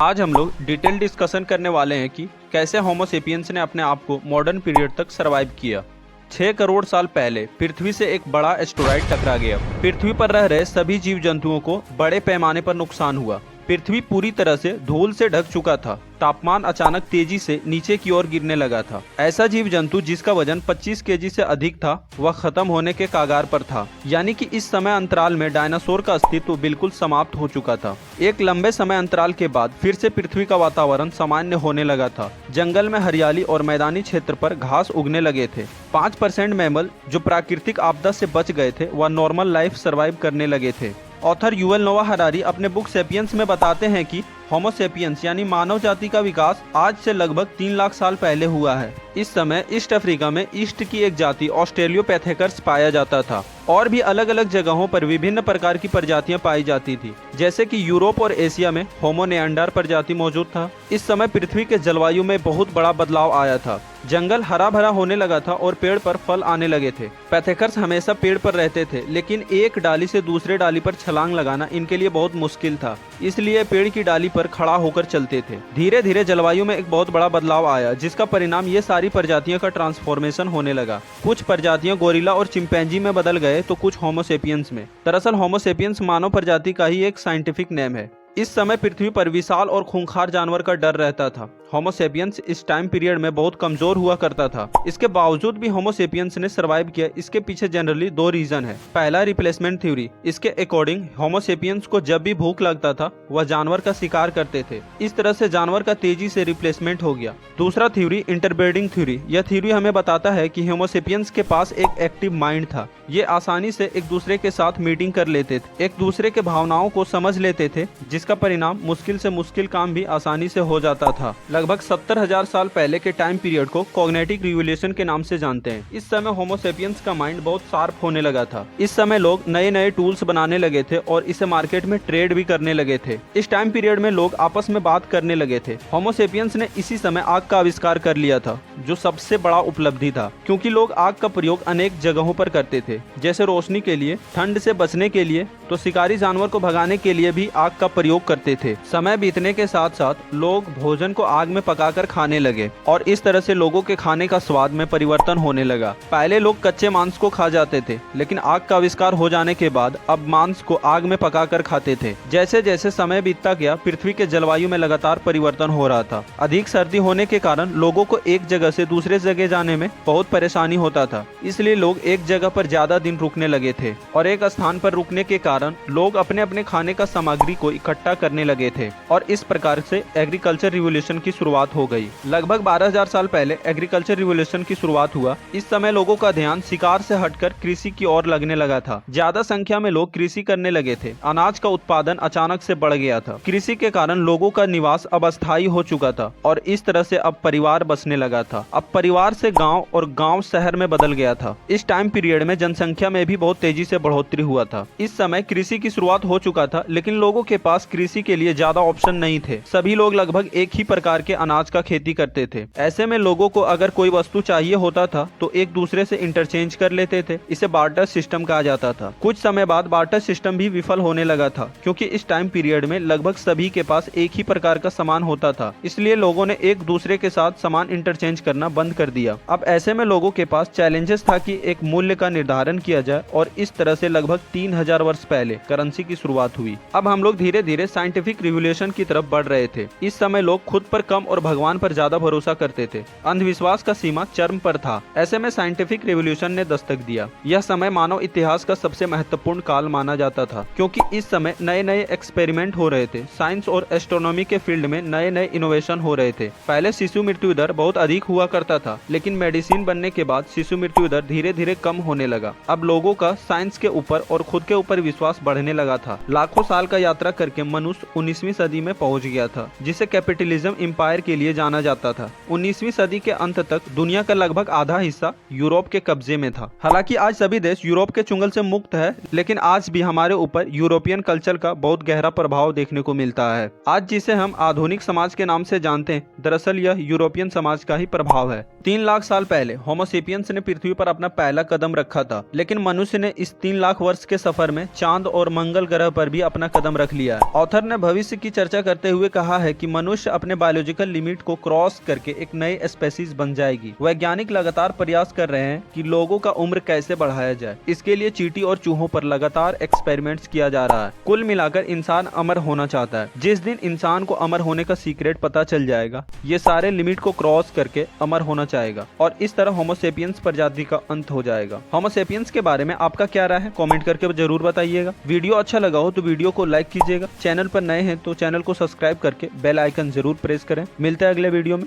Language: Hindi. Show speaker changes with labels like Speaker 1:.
Speaker 1: आज हम लोग डिटेल डिस्कशन करने वाले हैं कि कैसे होमो सेपियंस ने अपने आप को मॉडर्न पीरियड तक सरवाइव किया। 6 करोड़ साल पहले पृथ्वी से एक बड़ा एस्टेरॉयड टकरा गया। पृथ्वी पर रह रहे सभी जीव जंतुओं को बड़े पैमाने पर नुकसान हुआ। पृथ्वी पूरी तरह से धूल से ढक चुका था। तापमान अचानक तेजी से नीचे की ओर गिरने लगा था। ऐसा जीव जंतु जिसका वजन 25 केजी से अधिक था वह खत्म होने के कगार पर था। यानी कि इस समय अंतराल में डायनासोर का अस्तित्व बिल्कुल समाप्त हो चुका था। एक लंबे समय अंतराल के बाद फिर से पृथ्वी का वातावरण सामान्य होने लगा था। जंगल में हरियाली और मैदानी क्षेत्र पर घास उगने लगे थे। 5% मैमल जो प्राकृतिक आपदा से बच गए थे वह नॉर्मल लाइफ सर्वाइव करने लगे थे। ऑथर युवल नोआ हरारी अपने बुक सेपियंस में बताते हैं कि होमो सेपियंस यानी मानव जाति का विकास आज से लगभग 3 लाख साल पहले हुआ है। इस समय ईस्ट अफ्रीका में ईस्ट की एक जाति ऑस्ट्रेलियोपैथेकस पाया जाता था। और भी अलग अलग जगहों पर विभिन्न प्रकार की प्रजातियां पाई जाती थी, जैसे कि यूरोप और एशिया में होमो नेएंडर प्रजाति मौजूद था। इस समय पृथ्वी के जलवायु में बहुत बड़ा बदलाव आया था। जंगल हरा भरा होने लगा था और पेड़ पर फल आने लगे थे। पैथेकर्स हमेशा पेड़ पर रहते थे, लेकिन एक डाली से दूसरे डाली पर छलांग लगाना इनके लिए बहुत मुश्किल था, इसलिए पेड़ की डाली पर खड़ा होकर चलते थे। धीरे धीरे जलवायु में एक बहुत बड़ा बदलाव आया, जिसका परिणाम ये सारी प्रजातियों का ट्रांसफॉर्मेशन होने लगा। कुछ प्रजातियां गोरिल्ला और चिंपैंजी में बदल गए तो कुछ होमो सेपियंस में। दरअसल होमो सेपियंस मानव प्रजाति का ही एक साइंटिफिक नेम है। इस समय पृथ्वी पर विशाल और खूंखार जानवर का डर रहता था। होमो सेपियंस इस टाइम पीरियड में बहुत कमजोर हुआ करता था। इसके बावजूद भी होमो सेपियंस ने सरवाइव किया। इसके पीछे जनरली 2 रीजन है। पहला, रिप्लेसमेंट थ्योरी। इसके अकॉर्डिंग होमो सेपियंस को जब भी भूख लगता था वह जानवर का शिकार करते थे। इस तरह से जानवर का तेजी से रिप्लेसमेंट हो गया। दूसरा थ्योरी, इंटरब्रीडिंग थ्योरी। यह थ्योरी हमें बताता है कि होमो सेपियंस के पास एक एक्टिव माइंड था। ये आसानी से एक दूसरे के साथ मीटिंग कर लेते थे, एक दूसरे के भावनाओं को समझ लेते थे, जिसका परिणाम मुश्किल से मुश्किल काम भी आसानी से हो जाता था। लगभग 70,000 साल पहले के टाइम पीरियड को कॉग्निटिव रिवोल्यूशन के नाम से जानते हैं। इस समय होमो सेपियंस का माइंड बहुत शार्प होने लगा था। इस समय लोग नए नए टूल्स बनाने लगे थे और इसे मार्केट में ट्रेड भी करने लगे थे। इस टाइम पीरियड में लोग आपस में बात करने लगे थे। होमो सेपियंस ने इसी समय आग का आविष्कार कर लिया था, जो सबसे बड़ा उपलब्धि था, क्योंकि लोग आग का प्रयोग अनेक जगहों पर करते थे, जैसे रोशनी के लिए, ठंड से बचने के लिए, तो शिकारी जानवर को भगाने के लिए भी आग का प्रयोग करते थे। समय बीतने के साथ साथ लोग भोजन को आग में पकाकर खाने लगे और इस तरह से लोगों के खाने का स्वाद में परिवर्तन होने लगा। पहले लोग कच्चे मांस को खा जाते थे, लेकिन आग का आविष्कार हो जाने के बाद अब मांस को आग में पकाकर खाते थे। जैसे जैसे समय बीतता गया, पृथ्वी के जलवायु में लगातार परिवर्तन हो रहा था। अधिक सर्दी होने के कारण लोगों को एक जगह से दूसरे जगह जाने में बहुत परेशानी होता था, इसलिए लोग एक जगह पर ज्यादा दिन रुकने लगे थे और एक स्थान पर रुकने के कारण लोग अपने अपने खाने का सामग्री को इकट्ठा करने लगे थे और इस प्रकार से एग्रीकल्चर रिवोल्यूशन की शुरुआत हो गई। लगभग 12,000 साल पहले एग्रीकल्चर रिवोल्यूशन की शुरुआत हुआ। इस समय लोगों का ध्यान शिकार से हटकर कृषि की ओर लगने लगा था। ज्यादा संख्या में लोग कृषि करने लगे थे। अनाज का उत्पादन अचानक से बढ़ गया था। कृषि के कारण लोगों का निवास अब अस्थायी हो चुका था और इस तरह से अब परिवार बसने लगा था। अब परिवार से गाँव और गाँव शहर में बदल गया था। इस टाइम पीरियड में जनसंख्या में भी बहुत तेजी से बढ़ोतरी हुआ था। इस समय कृषि की शुरुआत हो चुका था, लेकिन लोगों के पास कृषि के लिए ज्यादा ऑप्शन नहीं थे। सभी लोग लगभग एक ही प्रकार के अनाज का खेती करते थे। ऐसे में लोगों को अगर कोई वस्तु चाहिए होता था तो एक दूसरे से इंटरचेंज कर लेते थे। इसे बार्टर सिस्टम कहा जाता था। कुछ समय बाद बार्टर सिस्टम भी विफल होने लगा था, क्योंकि इस टाइम पीरियड में लगभग सभी के पास एक ही प्रकार का सामान होता था। इसलिए लोगों ने एक दूसरे के साथ सामान इंटरचेंज करना बंद कर दिया। अब ऐसे में लोगों के पास चैलेंजेस था कि एक मूल्य का निर्धारण किया जाए और इस तरह से लगभग 3000 वर्ष पहले करेंसी की शुरुआत हुई। अब हम लोग धीरे धीरे साइंटिफिक रिवोल्यूशन की तरफ बढ़ रहे थे। इस समय लोग खुद पर कम और भगवान पर ज्यादा भरोसा करते थे। अंधविश्वास का सीमा चरम पर था। ऐसे में साइंटिफिक रिवोल्यूशन ने दस्तक दिया। यह समय मानव इतिहास का सबसे महत्वपूर्ण काल माना जाता था, क्योंकि इस समय नए नए एक्सपेरिमेंट हो रहे थे। साइंस और एस्ट्रोनॉमी के फील्ड में नए नए इनोवेशन हो रहे थे। पहले शिशु मृत्यु दर बहुत अधिक हुआ करता था, लेकिन मेडिसिन बनने के बाद शिशु मृत्यु दर धीरे धीरे कम होने लगा। अब लोगों का साइंस के ऊपर और खुद के ऊपर विश्वास बढ़ने लगा था। लाखों साल का यात्रा करके मनुष्य 19वीं सदी में पहुंच गया था, जिसे कैपिटलिज्म एम्पायर के लिए जाना जाता था। 19वीं सदी के अंत तक दुनिया का लगभग आधा हिस्सा यूरोप के कब्जे में था। हालांकि आज सभी देश यूरोप के चुंगल से मुक्त है, लेकिन आज भी हमारे ऊपर यूरोपियन कल्चर का बहुत गहरा प्रभाव देखने को मिलता है। आज जिसे हम आधुनिक समाज के नाम से जानते हैं, दरअसल यह यूरोपियन समाज का ही प्रभाव है। 3 लाख साल पहले होमो सेपियंस ने पृथ्वी पर अपना पहला कदम रखा था, लेकिन मनुष्य ने इस 3 लाख वर्ष के सफर में चांद चांद और मंगल ग्रह पर भी अपना कदम रख लिया है। ऑथर ने भविष्य की चर्चा करते हुए कहा है कि मनुष्य अपने बायोलॉजिकल लिमिट को क्रॉस करके एक नई स्पेसीज बन जाएगी। वैज्ञानिक लगातार प्रयास कर रहे हैं कि लोगों का उम्र कैसे बढ़ाया जाए। इसके लिए चींटी और चूहों पर लगातार एक्सपेरिमेंट्स किया जा रहा है। कुल मिलाकर इंसान अमर होना चाहता है। जिस दिन इंसान को अमर होने का सीक्रेट पता चल जाएगा, ये सारे लिमिट को क्रॉस करके अमर होना चाहेगा और इस तरह होमो सेपियंस प्रजाति का अंत हो जाएगा। होमो सेपियंस के बारे में आपका क्या राय है, कमेंट करके जरूर बताइएगा। वीडियो अच्छा लगा हो तो वीडियो को लाइक कीजिएगा। चैनल पर नए हैं तो चैनल को सब्सक्राइब करके बेल आइकन जरूर प्रेस करें। मिलते हैं अगले वीडियो में।